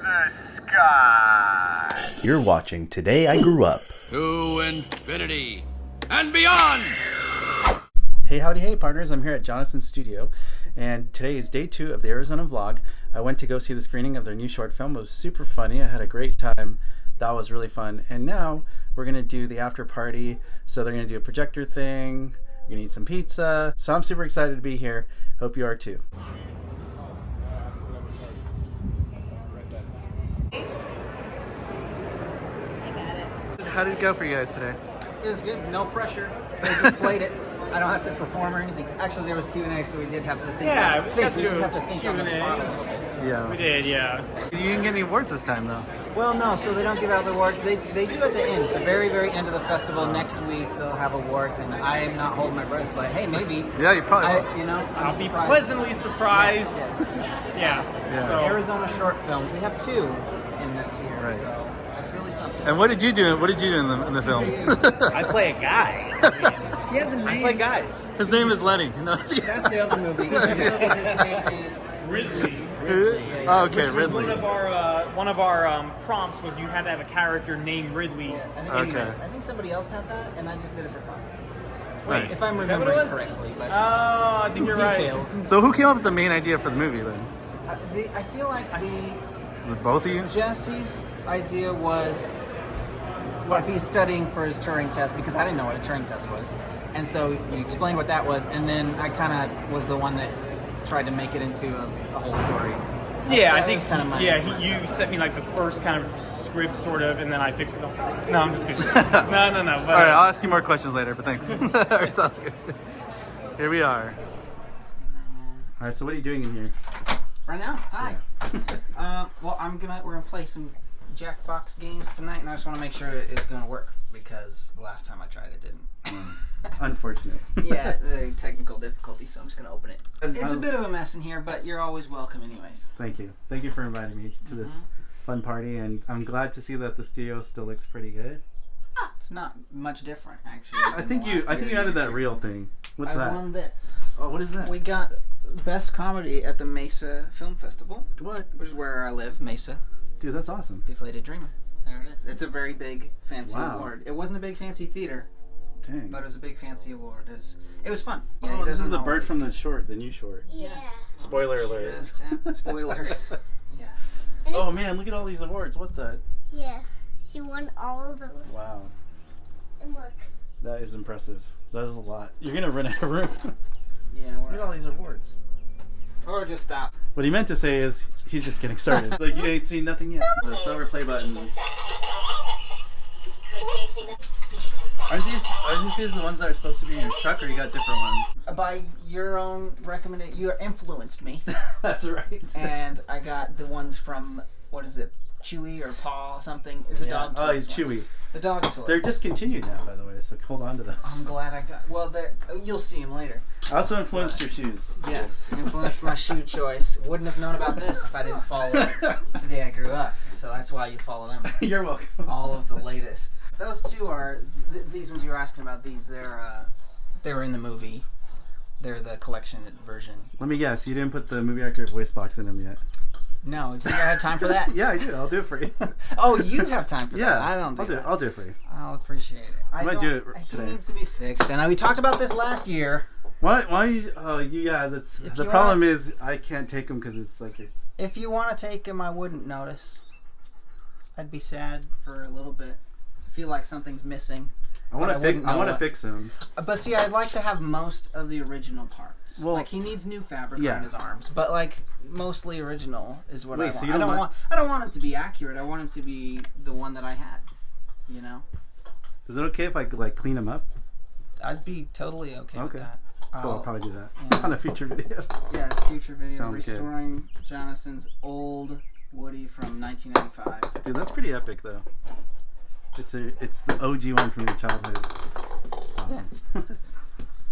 the sky. You're watching Today I Grew Up. To infinity and beyond! Hey, howdy, hey, partners. I'm here at Jonathan's studio, and today is day 2 of the Arizona vlog. I went to go see the screening of their new short film. It was super funny. I had a great time. That was really fun. And now we're going to do the after party. So they're going to do a projector thing. We're going to eat some pizza. So I'm super excited to be here. Hope you are too. How did it go for you guys today? It was good. No pressure. They just played it. I don't have to perform or anything. Actually, there was Q&A, so we did have to think. Yeah, we did have to think on the spot a little bit. Yeah. We did, yeah. You didn't get any awards this time, though. Well, no, so they don't give out the awards. They do at the end, the very, very end of the festival. Next week, they'll have awards, and I am not holding my breath, but hey, maybe. Yeah, you probably will. I'll be pleasantly surprised. Yes. Yeah. So, Arizona short films. We have 2 in this year, Right. so that's really something. And what did you do? What did you do in the film? I play a guy. He has a name. I play guys. His name is Lenny. No, That's the other movie. His name is Ridley. Oh, okay, Which was Ridley. one of our prompts was you had to have a character named Ridley. Yeah, I think somebody else had that, and I just did it for fun. Nice. If I'm Is that what it remembering was? correctly, but I think you're details. right. So who came up with the main idea for the movie then? I feel like Was it both of you? Jesse's idea was what if he's studying for his Turing test, because I didn't know what a Turing test was, and so he explained what that was, and then I kind of was the one that tried to make it into a whole story. Yeah, I That think was kind of my you sent me like the first kind of script, sort of, and then I fixed it all. No, I'm just kidding. No. But, Alright, I'll ask you more questions later, but thanks. Alright, sounds good. Here we are. Alright, so what are you doing in here? Right now, hi. Well, we're gonna play some Jackbox games tonight, and I just want to make sure it's gonna work because the last time I tried it didn't. Unfortunate. Yeah, the technical difficulty, so I'm just gonna open it. It's a I'll- bit of a mess in here, but you're always welcome anyways. Thank you. Thank you for inviting me to this fun party, and I'm glad to see that the studio still looks pretty good. It's not much different, actually. I think you added that reel thing. What's I that? won this. Oh, what is that? We got Best Comedy at the Mesa Film Festival, What? which is where I live, Mesa. Dude, that's awesome. Deflated Dreamer. There it is. It's a very big, fancy Wow. award. It wasn't a big, fancy theater, Dang. but it was a big, fancy award. It was fun. Yeah, Oh, it this is doesn't the bird always- from the short, the new short. Yes. Spoiler alert. Just have spoilers. Yes. Oh man, look at all these awards. What the? Yeah, he won all of those. Wow. And look, That is impressive. That is a lot. You're gonna run out of room. Yeah, Look at all these awards. Or just stop. What he meant to say is he's just getting started. Like you ain't seen nothing yet. The silver play button. Aren't these the ones that are supposed to be in your truck, or you got different ones? By your own recommendation, you influenced me, That's right. and I got the ones from, what is it, Chewy or Paw something? Is a dog toy. Oh, he's Chewy. The dog toy. They're discontinued now, by the way, so hold on to those. I'm glad I got. Well, you'll see them later. I also influenced your shoes. Yes, influenced my shoe choice. Wouldn't have known about this if I didn't follow Today I Grew Up. So that's why you follow them. You're welcome. All of the latest. Those 2 are these ones you were asking about. These they were in the movie. They're the collection version. Let me guess, you didn't put the movie accurate voice box in them yet. No, do you have time for that? Yeah, I do. I'll do it for you. Oh, you have time for Yeah, that. I don't do that. I'll do it for you. I'll appreciate it. I might don't, do it He today. needs to be fixed. And we talked about this last year. Why you? Oh, yeah. That's If the you problem is I can't take them because it's like your. If you want to take him, I wouldn't notice. I'd be sad for a little bit. I feel like something's missing. I want to fix. I want to what. fix them. But see, I'd like to have most of the original parts. Well, like he needs new fabric yeah. around his arms, but like mostly original is what Wait, I want. so you don't want- I don't want him to be accurate. I want him to be the one that I had. You know. Is it okay if I like clean them up? I'd be totally okay with Okay. that. I'll probably do that yeah. on a future video. Yeah, future video Sounds good. restoring Jonathan's old Woody from 1995. Dude, that's pretty epic though. It's the OG one from your childhood. It's awesome.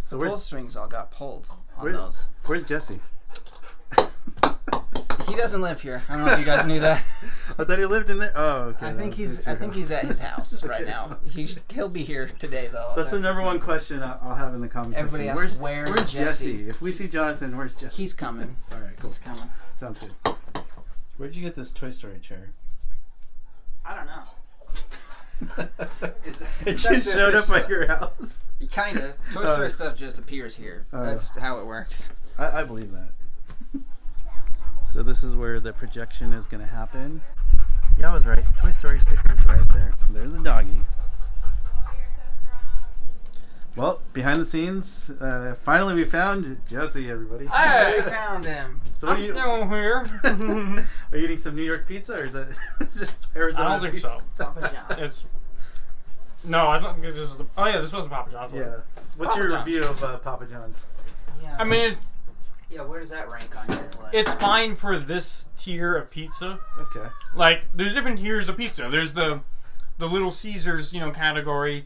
So Pull strings all got pulled on where's those. where's Jesse? He doesn't live here. I don't know if you guys knew that. I thought he lived in there. Oh, okay. I think he's at his house right now. He'll be here today though. That's the number one question I'll have in the comments section. Everybody asks, where's Jesse? Jesse? If we see Jonathan, where's Jesse? He's coming. All right, cool. He's coming. Sounds good. Where'd you get this Toy Story chair? I don't know. It just showed up at your house. Kind of. Toy Story stuff just appears here. That's how it works. I believe that. So this is where the projection is going to happen. Yeah, I was right. Toy Story stickers right there. There's the doggy. Well, behind the scenes, finally we found Jesse, everybody. Hey, we found him. So what are you here. Are you eating some New York pizza, or is that just Arizona I don't think pizza? so. Papa John's. No, I don't think this is the. Oh yeah, this was a Papa John's one. Yeah. What's Papa your John's. review of Papa John's? Yeah. I mean, yeah. Where does that rank on your list? it's fine for this tier of pizza. Okay. Like, there's different tiers of pizza. There's the Little Caesars, category,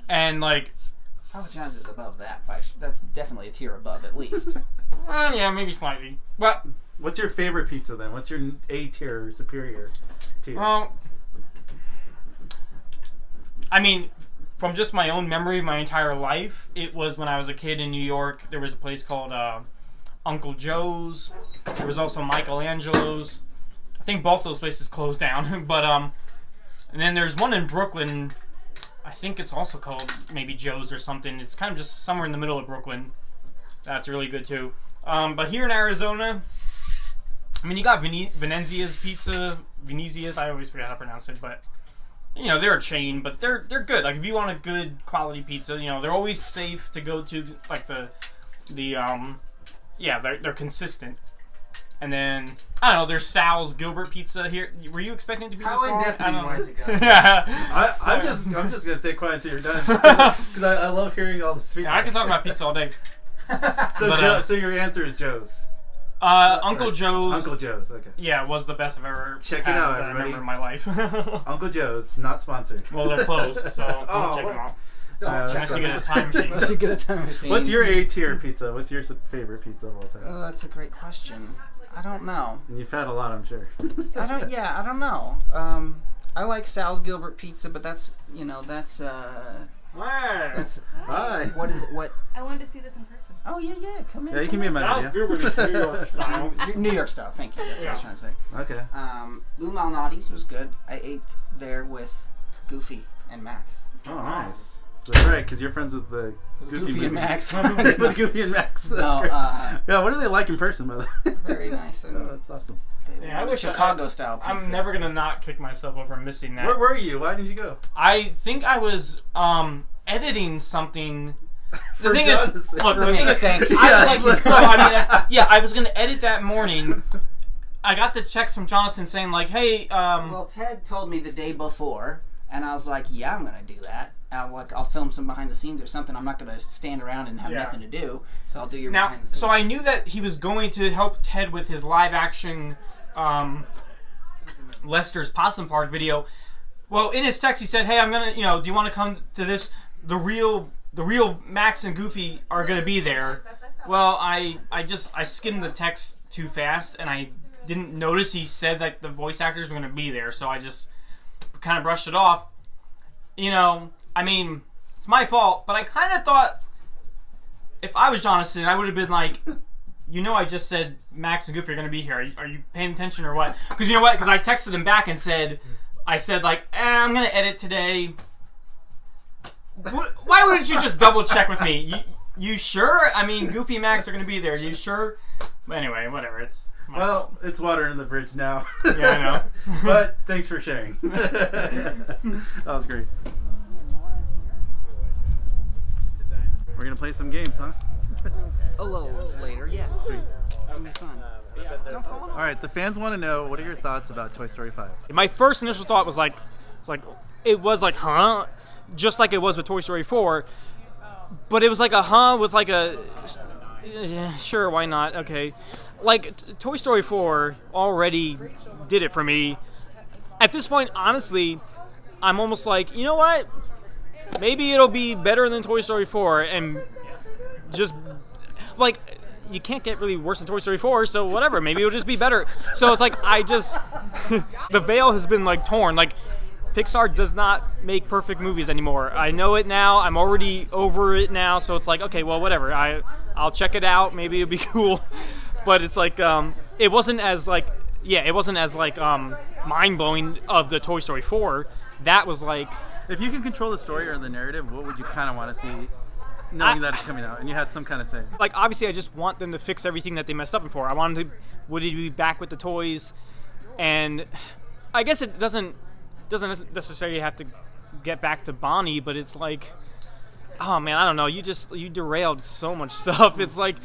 and like, Papa John's is above that. That's definitely a tier above, at least. yeah, maybe slightly. But What's your favorite pizza then? What's your A tier or superior tier? well, I mean, from just my own memory, my entire life, it was when I was a kid in New York. There was a place called Uncle Joe's. There was also Michelangelo's. I think both those places closed down. But and then there's one in Brooklyn. I think it's also called maybe Joe's or something. It's kind of just somewhere in the middle of Brooklyn. That's really good too. But here in Arizona, I mean, you got Venezia's Pizza. Venezia's, I always forget how to pronounce it, but they're a chain, but they're good. Like, if you want a good quality pizza, they're always safe to go to. Like they're consistent. And then I don't know. There's Sal's Gilbert Pizza here. Were you expecting it to be this long? How in-depth do you want it to go? Yeah. I'm just gonna stay quiet until you're done because I love hearing all the feedback. Yeah, I can talk about pizza all day. So, But, so your answer is Joe's. Uncle Joe's. Uncle Joe's. Okay. Yeah, was the best I've ever Check it had out, that I everybody. remember in my life. Uncle Joe's, not sponsored. Well, they're closed, so don't Oh, check them out. Unless Unless you get a time machine. Unless you get a time machine. What's your A tier pizza? What's your favorite pizza of all time? Oh, that's a great question. I don't know. And you've had a lot, I'm sure. I don't know. I like Sal's Gilbert Pizza, but that's that's Hi. what is it? What? I wanted to see this in person. Oh yeah, come in. Yeah, you can be in my That was video. Gilbert New York style. New York style. Thank you. That's what I was trying to say. Okay. Lou Malnati's was good. I ate there with Goofy and Max. Oh, nice. That's right, because you're friends with the Goofy and movie. Max. With Goofy and Max. That's No, great. Yeah, what are they like in person, by the way? very nice. And Oh, that's awesome. Yeah, I wish Chicago style pizza. I'm never gonna not kick myself over missing that. Where were you? Why didn't you go? I think I was editing something. The For thing Jonathan. is, look, the thing is, Thank you. I was like, so, I mean, I was gonna edit that morning. I got the text from Jonathan saying like, hey, Well, Ted told me the day before, and I was like, yeah, I'm gonna do that. I'll film some behind the sines or something. I'm not gonna stand around and have nothing to do, so I'll do your now. behind the scenes. So I knew that he was going to help Ted with his live action Lester's Possum Park video. Well, in his text he said, hey, I'm gonna, do you want to come to this? The real Max and Goofy are gonna be there. Well, I skimmed the text too fast and I didn't notice he said that the voice actors were gonna be there, so I just kind of brushed it off. I mean, it's my fault, but I kind of thought if I was Jonathan, I would have been like, I just said Max and Goofy are going to be here. Are you paying attention or what? Because you know what? Because I texted him back and said, I'm going to edit today. Why wouldn't you just double check with me? You sure? I mean, Goofy and Max are going to be there. You sure? But anyway, whatever. It's my fault. It's water in the bridge now. Yeah, I know. But thanks for sharing. That was great. We're going to play some games, huh? a little later, yeah. Sweet. It'll be fun. Don't fall off. All right, the fans want to know, what are your thoughts about Toy Story 5? My first initial thought was huh? Just like it was with Toy Story 4. But it was like a huh with like a, sure, why not? Okay. Like, Toy Story 4 already did it for me. At this point, honestly, I'm almost like, you know what? Maybe it'll be better than Toy Story 4, and just, like, you can't get really worse than Toy Story 4, so whatever, maybe it'll just be better. So it's like, the veil has been, like, torn. Like, Pixar does not make perfect movies anymore. I know it now. I'm already over it now, so it's like, okay, well, whatever. I'll check it out. Maybe it'll be cool. But it's like, it wasn't as, like, it wasn't as like mind blowing of the Toy Story 4. That was like, If you can control the story or the narrative, what would you kind of want to see, knowing that it's coming out and you had some kind of say? like obviously I just want them to fix everything that they messed up before. I wanted to Woody to be back with the toys, and I guess it doesn't necessarily have to get back to Bonnie, but it's like, oh man, I don't know. You derailed so much stuff. It's like,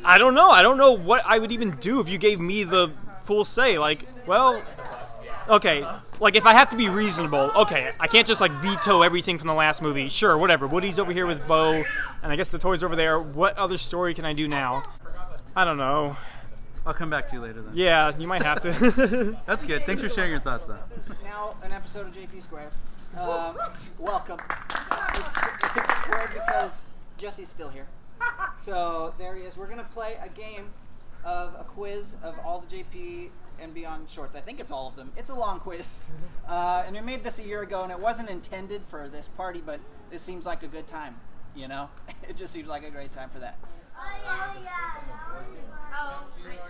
I don't know what I would even do if you gave me the full say. Like, well, okay, like if I have to be reasonable, okay, I can't just like veto everything from the last movie. Sure, whatever. Woody's over here with Bo, and I guess the toys over there. What other story can I do now? I don't know. I'll come back to you later then. Yeah, you might have to. That's good. Thanks for sharing your thoughts, though. This is now an episode of JP Squared. Welcome. It's squared because Jesse's still here. So there he is. We're gonna play a game of a quiz of all the JP and Beyond shorts. I think it's all of them. It's a long quiz, and we made this a year ago, and it wasn't intended for this party, but this seems like a good time. You know, it just seems like a great time for that.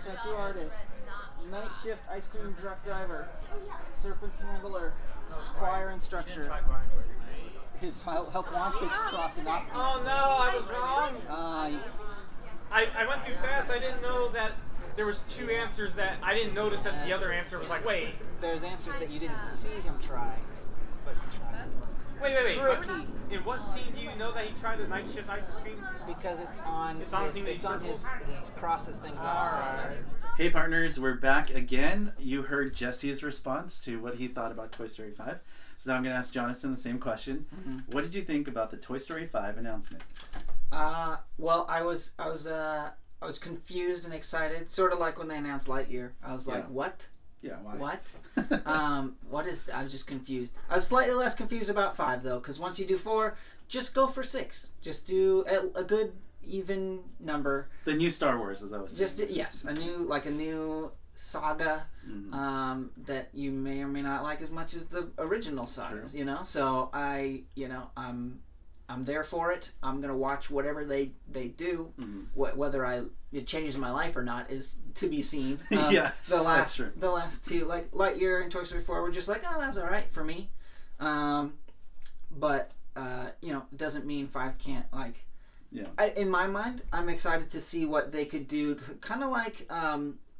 Tattoo artist, night shift ice cream truck driver, serpent handler, choir instructor. His help wanted crossing off. Oh no, I was wrong. I went too fast. I didn't know that there was two answers that I didn't notice that the other answer was like, wait. There's answers that you didn't see him try, but he tried. Wait. Tricky. In what scene do you know that he tried the night shift ice cream? Because it's on. It's on his. He crosses things off. Alright. Hey partners, we're back again. You heard Jesse's response to what he thought about Toy Story 5. So now I'm going to ask Jonathan the same question. Mm-hmm. What did you think about the Toy Story 5 announcement? Well, I was confused and excited, sort of like when they announced Lightyear. I was like, what? Yeah, why? What? What is I was just confused. I was slightly less confused about 5 though, because once you do 4, just go for 6. Just do a good even number. The new Star Wars, as I was saying. Yes, a new saga, Mm-hmm. that you may or may not like as much as the original sagas. True. You know, so I'm there for it. I'm gonna watch whatever they do. Mm-hmm. Whether it changes my life or not is to be seen. Yeah, the that's true. The last two, like Lightyear and Toy Story 4, were just like, oh, that's all right for me. But it doesn't mean 5 can't like. Yeah. In my mind, I'm excited to see what they could do. Kind of like,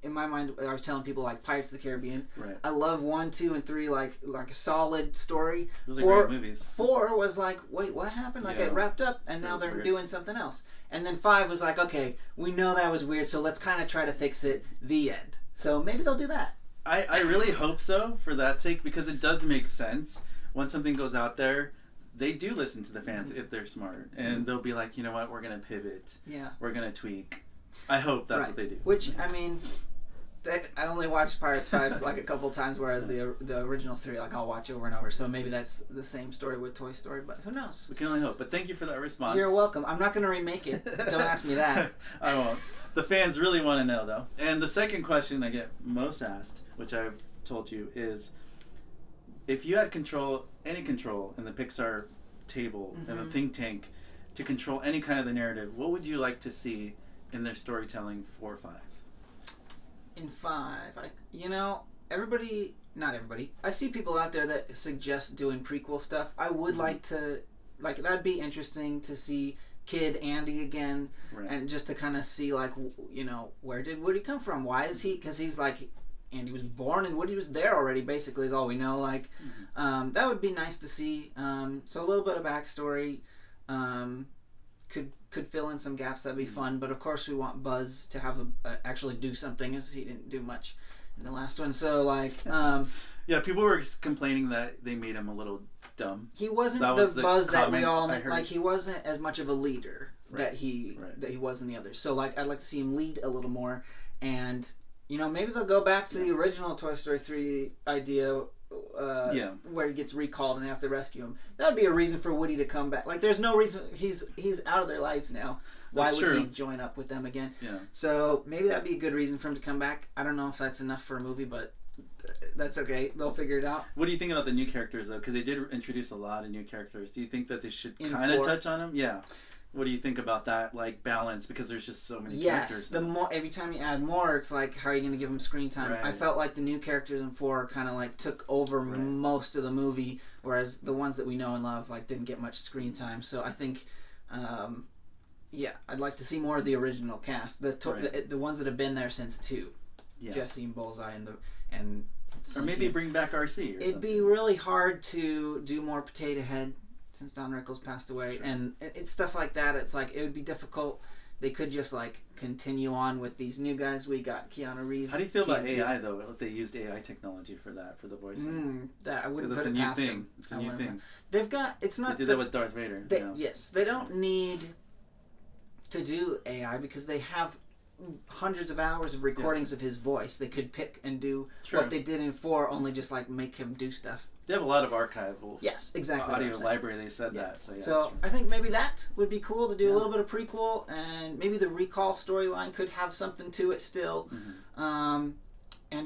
in my mind, I was telling people like Pirates of the Caribbean. Right. I love 1, 2, and 3 like a solid story. Those are great movies. 4 was like, wait, what happened? Like it wrapped up, and now they're doing something else. And then 5 was like, okay, we know that was weird, so let's kind of try to fix it. The end. So maybe they'll do that. I really hope so for that sake, because it does make sense when something goes out there. They do listen to the fans if they're smart, and they'll be like, you know what, we're gonna pivot. Yeah. We're gonna tweak. I hope that's what they do. Which, I mean, I only watched Pirates 5 like a couple times, whereas the original 3, like, I'll watch over and over. So maybe that's the same story with Toy Story, but who knows? We can only hope. But thank you for that response. You're welcome. I'm not gonna remake it. Don't ask me that. I won't. The fans really want to know, though. And the second question I get most asked, which I've told you, is if you had any control in the Pixar table and the think tank to control any kind of the narrative, what would you like to see in their storytelling for 5? In 5, not everybody. I see people out there that suggest doing prequel stuff. I would like to, that'd be interesting to see Kid Andy again, and just to kind of see, like, where did Woody come from? Why is he? Because he's like, Andy was born and Woody was there already, basically, is all we know. Like, that would be nice to see. So a little bit of backstory could fill in some gaps. That'd be fun. But of course, we want Buzz to have actually do something, as he didn't do much in the last one. So like, yeah, people were complaining that they made him a little dumb. He wasn't the Buzz that we all like. He wasn't as much of a leader that he was in the others. So like, I'd like to see him lead a little more, and maybe they'll go back to the original Toy Story 3 idea, where he gets recalled and they have to rescue him. That would be a reason for Woody to come back. Like, there's no reason. He's out of their lives now. Why would he join up with them again? Yeah. So maybe that'd be a good reason for him to come back. I don't know if that's enough for a movie, but that's okay. They'll figure it out. What do you think about the new characters, though? Because they did introduce a lot of new characters. Do you think that they should kind of touch on them? Yeah. What do you think about that, like, balance? Because there's just so many characters. Yes, the more every time you add more, it's like, how are you going to give them screen time? Right. I felt like the new characters in 4 kind of like took over most of the movie, whereas the ones that we know and love like didn't get much screen time. So I think, I'd like to see more of the original cast, the ones that have been there since 2, Jesse and Bullseye and or maybe bring back RC. It'd be really hard to do more Potato Head since Don Rickles passed away, and it's stuff like that. It's like it would be difficult. They could just like continue on with these new guys. We got Keanu Reeves. How do you feel about AI though? They used AI technology for the voicing. That I wouldn't because put it's it a new past thing. them. It's a new thing. They've got. It's not. They did that with Darth Vader. Yes, they don't need to do AI because they have hundreds of hours of recordings of his voice. They could pick and do what they did in 4, only just like make him do stuff. They have a lot of archival audio library. They said that. So I think maybe that would be cool to do a little bit of prequel, and maybe the Recall storyline could have something to it still. And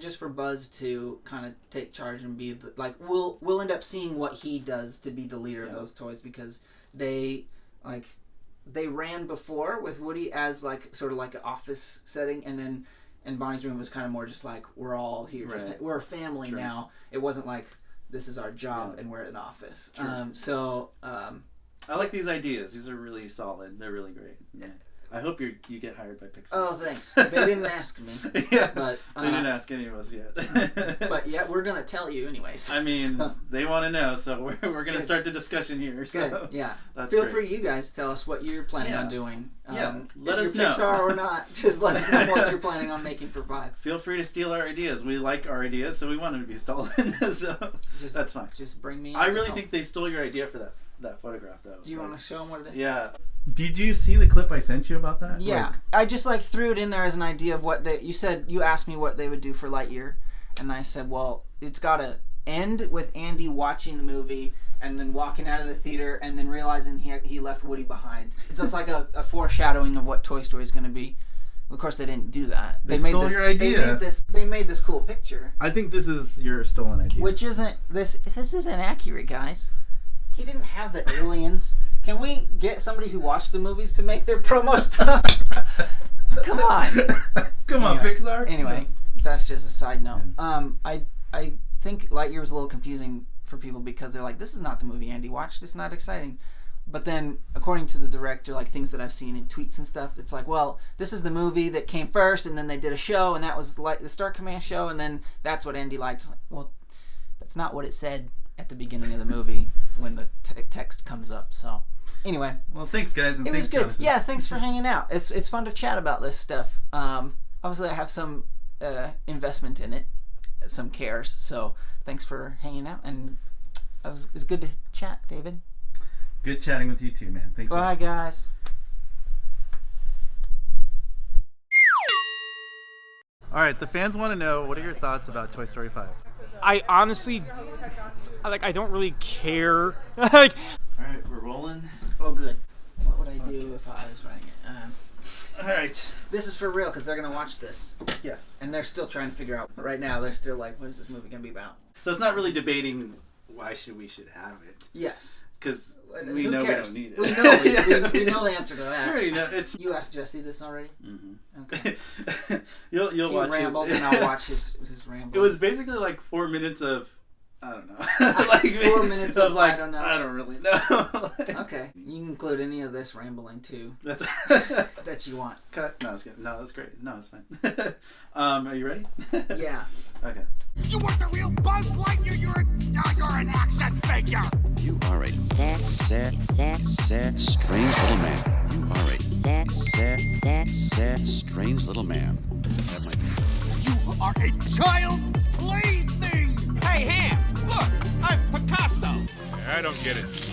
just for Buzz to kind of take charge and be like, we'll end up seeing what he does to be the leader of those toys, because they ran before with Woody as like sort of like an office setting, and Bonnie's room was kind of more just like, we're all here, we're a family now. It wasn't like, this is our job and we're at an office. I like these ideas. These are really solid. They're really great. Yeah. I hope you get hired by Pixar. Oh, thanks. They didn't ask me. But they didn't ask any of us yet. But yeah, we're gonna tell you anyways. I mean, they want to know, so we're gonna start the discussion here. So good. Yeah. That's Feel great. free, you guys, to tell us what you're planning on doing. Let us if you're know. Pixar or not. Just let us know what you're planning on making for 5. Feel free to steal our ideas. We like our ideas, so we want them to be stolen. So that's fine. Just bring me. I really think they stole your idea for that photograph, though. Do you want to show them what it is? Yeah. Did you see the clip I sent you about that? Yeah, I just like threw it in there as an idea of what you asked me what they would do for Lightyear, and I said, well, it's got to end with Andy watching the movie and then walking out of the theater and then realizing he left Woody behind. It's just like a foreshadowing of what Toy Story is going to be. Of course, they didn't do that. They stole your idea. They made this cool picture. I think this is your stolen idea. Which isn't this isn't accurate, guys. He didn't have the aliens. Can we get somebody who watched the movies to make their promo stuff? Come on. Come on, Pixar. Anyway, that's just a side note. I think Lightyear was a little confusing for people because they're like, this is not the movie Andy watched. It's not exciting. But then, according to the director, like things that I've seen in tweets and stuff, it's like, well, this is the movie that came first, and then they did a show, and that was like the Star Command show, and then that's what Andy liked. Well, that's not what it said at the beginning of the movie when the text comes up. So anyway, well, thanks guys, and thanks, was good. Jonathan. Yeah, thanks for hanging out. It's fun to chat about this stuff. Obviously I have some investment in it, some cares. So thanks for hanging out, and it's good to chat, David. Good chatting with you too, man. Thanks. Bye, guys. All right, the fans want to know, what are your thoughts about Toy Story 5? I honestly, I don't really care. All right, we're rolling. Oh, good. What would I do if I was writing it? All right. This is for real because they're going to watch this. Yes. And they're still trying to figure out. Right now, they're still like, what is this movie going to be about? So it's not really debating why we should have it. Yes. Because we know cares? we don't need it. We know the answer to that. We already know. You asked Jesse this already? Mm-hmm. Okay. You'll watch ramble, his... and I'll watch his ramble. It was basically like 4 minutes of... I don't know. Like 4 minutes of like, I don't know. I don't really know. Okay. You can include any of this rambling too. That's that you want. Cut. No, it's good. No, that's great. No, it's fine. Are you ready? Yeah. Okay. You want the real Buzz Lightyear? You're an action figure. You are a sad, strange little man. You are a sad, strange little man. That might be. You are a child plaything. Hey, Ham, look, I'm Picasso. I don't get it.